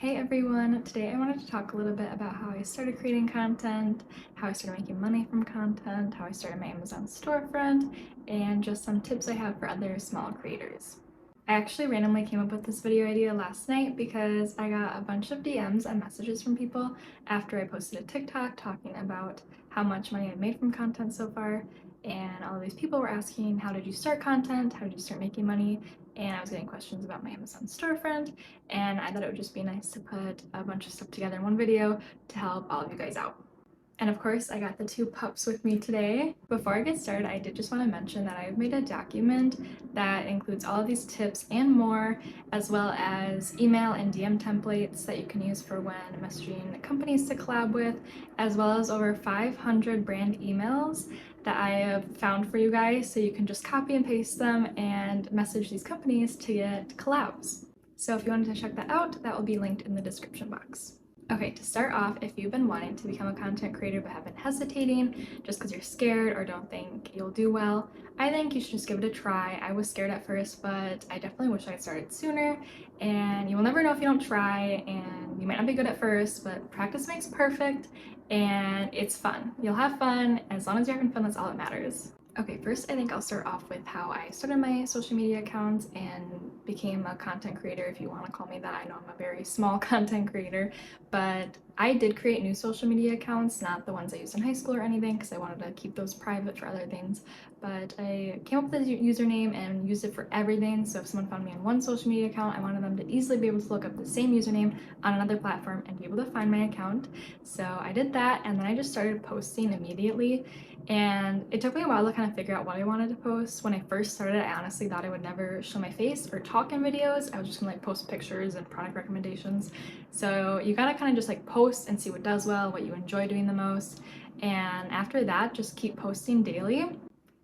Hey everyone! Today I wanted to talk a little bit about how I started creating content, how I started making money from content, how I started my Amazon storefront, and just some tips I have for other small creators. I actually randomly came up with this video idea last night because I got a bunch of DMs and messages from people after I posted a TikTok talking about how much money I've made from content so far, and all of these people were asking, how did you start content? How did you start making money? And I was getting questions about my Amazon storefront, and I thought it would just be nice to put a bunch of stuff together in one video to help all of you guys out. And of course, I got the two pups with me today. Before I get started, I did just want to mention that I've made a document that includes all of these tips and more, as well as email and DM templates that you can use for when messaging companies to collab with, as well as over 500 brand emails that I have found for you guys, so you can just copy and paste them and message these companies to get collabs. So if you wanted to check that out, that will be linked in the description box. Okay, to start off, if you've been wanting to become a content creator but have been hesitating just because you're scared or don't think you'll do well, I think you should just give it a try. I was scared at first, but I definitely wish I had started sooner, and you will never know if you don't try, and you might not be good at first, but practice makes perfect, and it's fun. You'll have fun. As long as you're having fun, that's all that matters. Okay, first I think I'll start off with how I started my social media accounts and became a content creator, if you want to call me that. I know I'm a very small content creator, but I did create new social media accounts, not the ones I used in high school or anything, because I wanted to keep those private for other things. But I came up with a username and used it for everything. So if someone found me on one social media account, I wanted them to easily be able to look up the same username on another platform and be able to find my account. So I did that, and then I just started posting immediately. And it took me a while to kind of figure out what I wanted to post. When I first started, I honestly thought I would never show my face or talk in videos. I was just gonna like post pictures and product recommendations. So you gotta kind of just like post and see what does well, what you enjoy doing the most. And after that, just keep posting daily.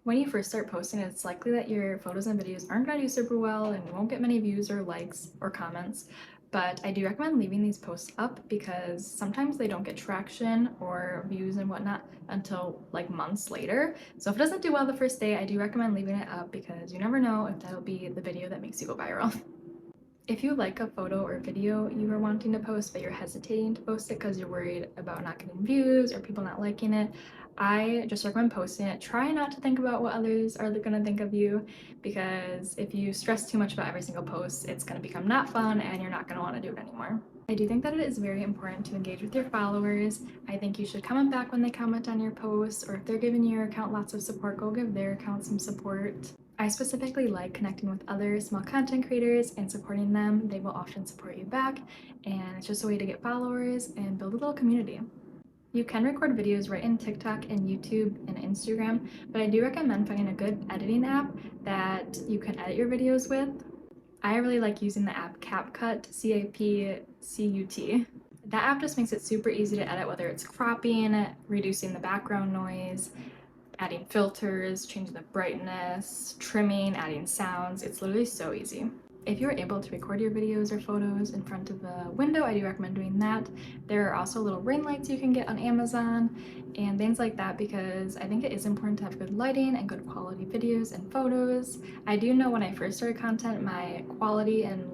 When you first start posting, it's likely that your photos and videos aren't gonna do super well and you won't get many views or likes or comments. But I do recommend leaving these posts up because sometimes they don't get traction or views and whatnot until like months later. So if it doesn't do well the first day, I do recommend leaving it up because you never know if that'll be the video that makes you go viral. If you like a photo or video you are wanting to post but you're hesitating to post it because you're worried about not getting views or people not liking it, I just recommend posting it. Try not to think about what others are going to think of you, because if you stress too much about every single post, it's going to become not fun and you're not going to want to do it anymore. I do think that it is very important to engage with your followers. I think you should comment back when they comment on your posts, or if they're giving your account lots of support, go give their account some support. I specifically like connecting with other small content creators and supporting them. They will often support you back, and it's just a way to get followers and build a little community. You can record videos right in TikTok and YouTube and Instagram, but I do recommend finding a good editing app that you can edit your videos with. I really like using the app CapCut, C-A-P-C-U-T. That app just makes it super easy to edit, whether it's cropping, reducing the background noise, adding filters, changing the brightness, trimming, adding sounds. It's literally so easy. If you're able to record your videos or photos in front of a window, I do recommend doing that. There are also little ring lights you can get on Amazon and things like that, because I think it is important to have good lighting and good quality videos and photos. I do know when I first started content, my quality and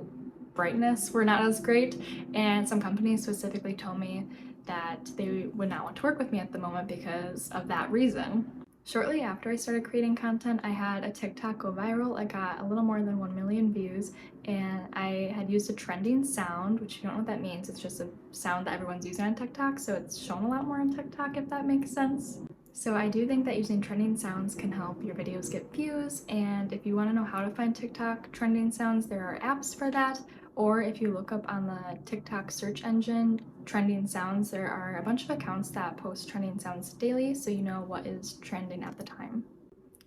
brightness were not as great, and some companies specifically told me that they would not want to work with me at the moment because of that reason. Shortly after I started creating content, I had a TikTok go viral. I got a little more than 1 million views, and I had used a trending sound, which you don't know what that means. It's just a sound that everyone's using on TikTok, so it's shown a lot more on TikTok, if that makes sense. So I do think that using trending sounds can help your videos get views, and if you want to know how to find TikTok trending sounds, there are apps for that. Or if you look up on the TikTok search engine, trending sounds, there are a bunch of accounts that post trending sounds daily, so you know what is trending at the time.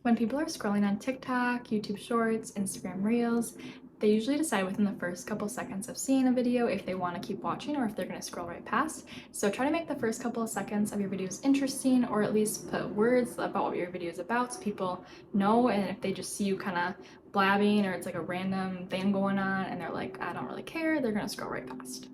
When people are scrolling on TikTok, YouTube Shorts, Instagram Reels, they usually decide within the first couple seconds of seeing a video if they want to keep watching or if they're going to scroll right past. So try to make the first couple of seconds of your videos interesting, or at least put words about what your video is about so people know, and if they just see you kind of blabbing or it's like a random thing going on and they're like, I don't really care, they're going to scroll right past.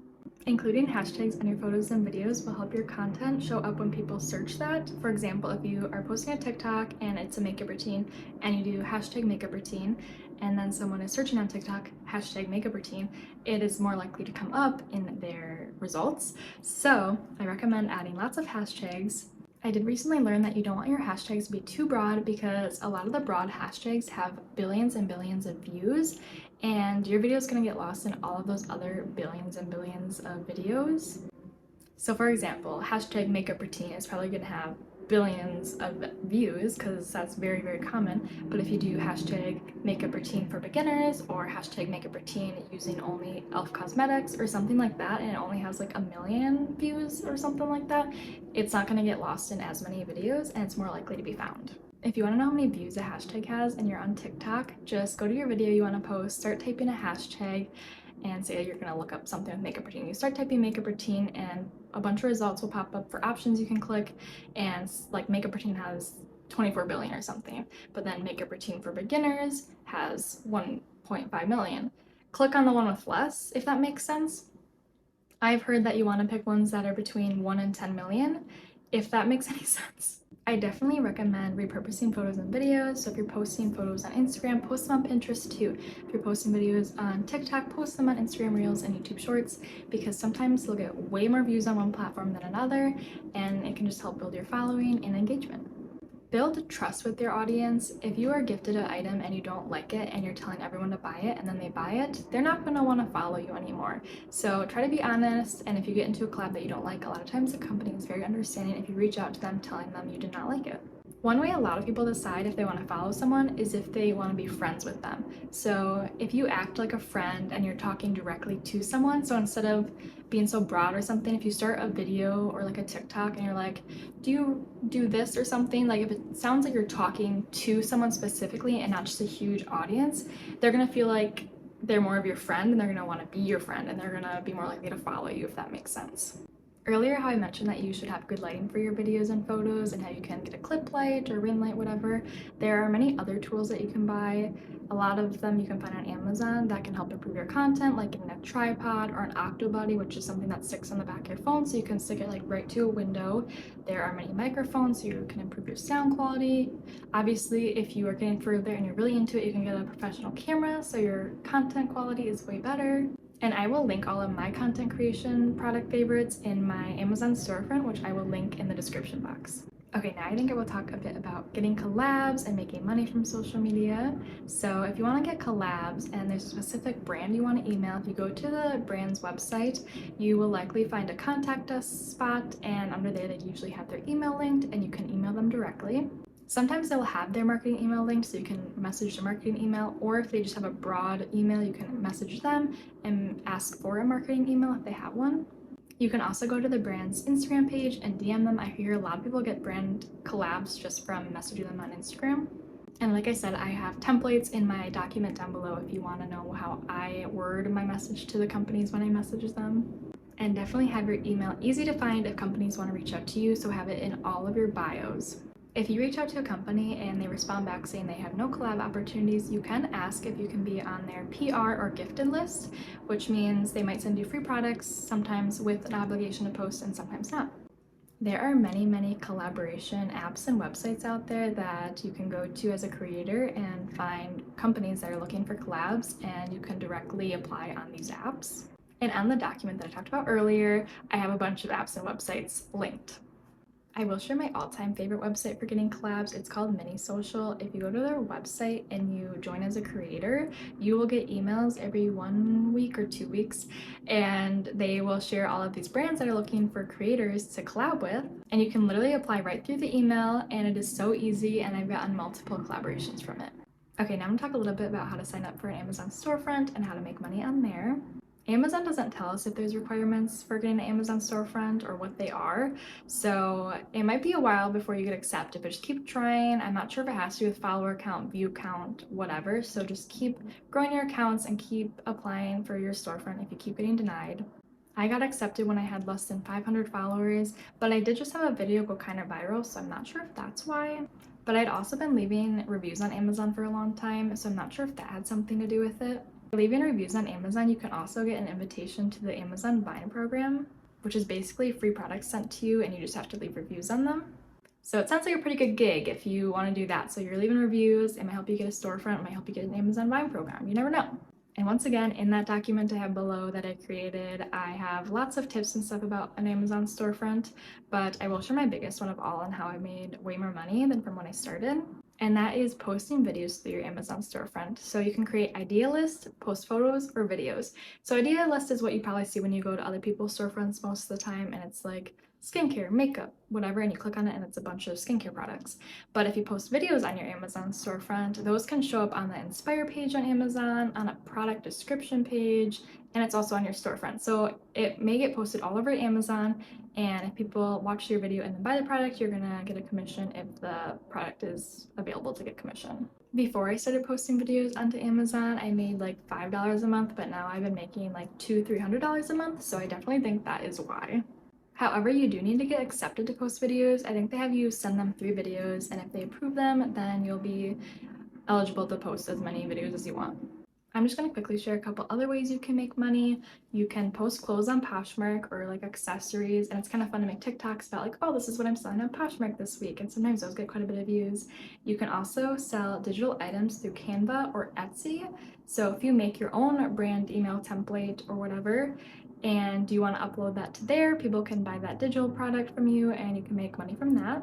Including hashtags in your photos and videos will help your content show up when people search that. For example, if you are posting a TikTok and it's a makeup routine and you do hashtag makeup routine, and then someone is searching on TikTok, hashtag makeup routine, it is more likely to come up in their results. So I recommend adding lots of hashtags. I did recently learn that you don't want your hashtags to be too broad because a lot of the broad hashtags have billions and billions of views, and your video is going to get lost in all of those other billions and billions of videos. So for example, hashtag makeup routine is probably going to have billions of views because that's very, very common. But if you do hashtag makeup routine for beginners or hashtag makeup routine using only e.l.f. cosmetics or something like that, and it only has like 1 million views or something like that, it's not going to get lost in as many videos and it's more likely to be found. If you want to know how many views a hashtag has and you're on TikTok, just go to your video you want to post, start typing a hashtag, and say you're going to look up something with makeup routine. You start typing makeup routine and a bunch of results will pop up for options you can click, and like makeup routine has 24 billion or something, but then makeup routine for beginners has 1.5 million. Click on the one with less, if that makes sense. I've heard that you want to pick ones that are between 1 and 10 million, if that makes any sense. I definitely recommend repurposing photos and videos. So if you're posting photos on Instagram, post them on Pinterest too. If you're posting videos on TikTok, post them on Instagram Reels and YouTube Shorts, because sometimes they'll get way more views on one platform than another, and it can just help build your following and engagement. Build trust with your audience. If you are gifted an item and you don't like it and you're telling everyone to buy it and then they buy it, they're not going to want to follow you anymore. So try to be honest, and if you get into a collab that you don't like, a lot of times the company is very understanding if you reach out to them telling them you did not like it. One way a lot of people decide if they want to follow someone is if they want to be friends with them. So if you act like a friend and you're talking directly to someone, so instead of being so broad or something, if you start a video or like a TikTok and you're like, do you do this or something, like if it sounds like you're talking to someone specifically and not just a huge audience, they're gonna feel like they're more of your friend and they're gonna want to be your friend and they're gonna be more likely to follow you, if that makes sense. Earlier, how I mentioned that you should have good lighting for your videos and photos and how you can get a clip light or ring light, whatever. There are many other tools that you can buy. A lot of them you can find on Amazon that can help improve your content, like getting a tripod or an octo body, which is something that sticks on the back of your phone so you can stick it like right to a window. There are many microphones so you can improve your sound quality. Obviously, if you are getting further and you're really into it, you can get a professional camera so your content quality is way better. And I will link all of my content creation product favorites in my Amazon storefront, which I will link in the description box. Okay, now I think I will talk a bit about getting collabs and making money from social media. So if you want to get collabs and there's a specific brand you want to email, if you go to the brand's website, you will likely find a contact us spot, and under there they usually have their email linked and you can email them directly. Sometimes they'll have their marketing email linked so you can message their marketing email, or if they just have a broad email, you can message them and ask for a marketing email if they have one. You can also go to the brand's Instagram page and DM them. I hear a lot of people get brand collabs just from messaging them on Instagram. And like I said, I have templates in my document down below if you want to know how I word my message to the companies when I message them. And definitely have your email easy to find if companies want to reach out to you, so have it in all of your bios. If you reach out to a company and they respond back saying they have no collab opportunities, you can ask if you can be on their PR or gifted list, which means they might send you free products, sometimes with an obligation to post and sometimes not. There are many collaboration apps and websites out there that you can go to as a creator and find companies that are looking for collabs, and you can directly apply on these apps. And on the document that I talked about earlier, I have a bunch of apps and websites linked. I will share my all-time favorite website for getting collabs. It's called Mini Social. If you go to their website and you join as a creator, you will get emails every 1 week or 2 weeks, and they will share all of these brands that are looking for creators to collab with, and you can literally apply right through the email, and it is so easy, and I've gotten multiple collaborations from it. Okay, now I'm gonna talk a little bit about how to sign up for an Amazon storefront and how to make money on there. Amazon doesn't tell us if there's requirements for getting an Amazon storefront or what they are, so it might be a while before you get accepted, but just keep trying. I'm not sure if it has to do with follower count, view count, whatever, so just keep growing your accounts and keep applying for your storefront if you keep getting denied. I got accepted when I had less than 500 followers, but I did just have a video go kind of viral, so I'm not sure if that's why. But I'd also been leaving reviews on Amazon for a long time, so I'm not sure if that had something to do with it. Leaving reviews on Amazon, you can also get an invitation to the Amazon Vine program, which is basically free products sent to you and you just have to leave reviews on them. So it sounds like a pretty good gig if you want to do that. So you're leaving reviews, it might help you get a storefront, it might help you get an Amazon Vine program. You never know. And once again, in that document I have below that I created, I have lots of tips and stuff about an Amazon storefront, but I will share my biggest one of all on how I made way more money than from when I started. And that is posting videos through your Amazon storefront. So you can create idea lists, post photos, or videos. So idea list is what you probably see when you go to other people's storefronts most of the time, and it's like skincare, makeup, whatever, and you click on it and it's a bunch of skincare products. But if you post videos on your Amazon storefront, those can show up on the Inspire page on Amazon, on a product description page, and it's also on your storefront. So it may get posted all over Amazon, and if people watch your video and then buy the product, you're gonna get a commission if the product is available to get commission. Before I started posting videos onto Amazon, I made like $5 a month, but now I've been making like $200-300 a month, so I definitely think that is why. However, you do need to get accepted to post videos. I think they have you send them 3 videos, and if they approve them, then you'll be eligible to post as many videos as you want. I'm just going to quickly share a couple other ways you can make money. You can post clothes on Poshmark or like accessories, and it's kind of fun to make TikToks about like, oh, this is what I'm selling on Poshmark this week, and sometimes those get quite a bit of views. You can also sell digital items through Canva or Etsy. So if you make your own brand email template or whatever, and you want to upload that to there, people can buy that digital product from you and you can make money from that.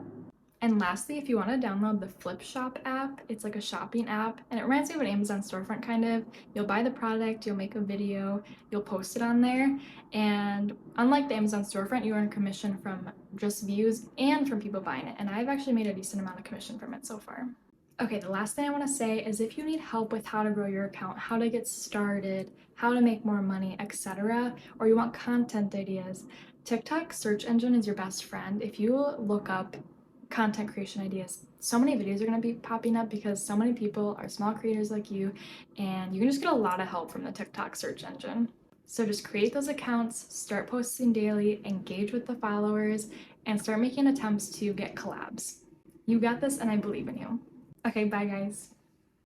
And lastly, if you want to download the Flip Shop app, it's like a shopping app, and it reminds me of an Amazon storefront kind of. You'll buy the product, you'll make a video, you'll post it on there, and unlike the Amazon storefront, you earn commission from just views and from people buying it, and I've actually made a decent amount of commission from it so far. Okay, the last thing I want to say is if you need help with how to grow your account, how to get started, how to make more money, etc., or you want content ideas, TikTok search engine is your best friend. If you look up content creation ideas, so many videos are going to be popping up because so many people are small creators like you, and you can just get a lot of help from the TikTok search engine. So just create those accounts, start posting daily, engage with the followers, and start making attempts to get collabs. You got this, and I believe in you. Okay, bye guys.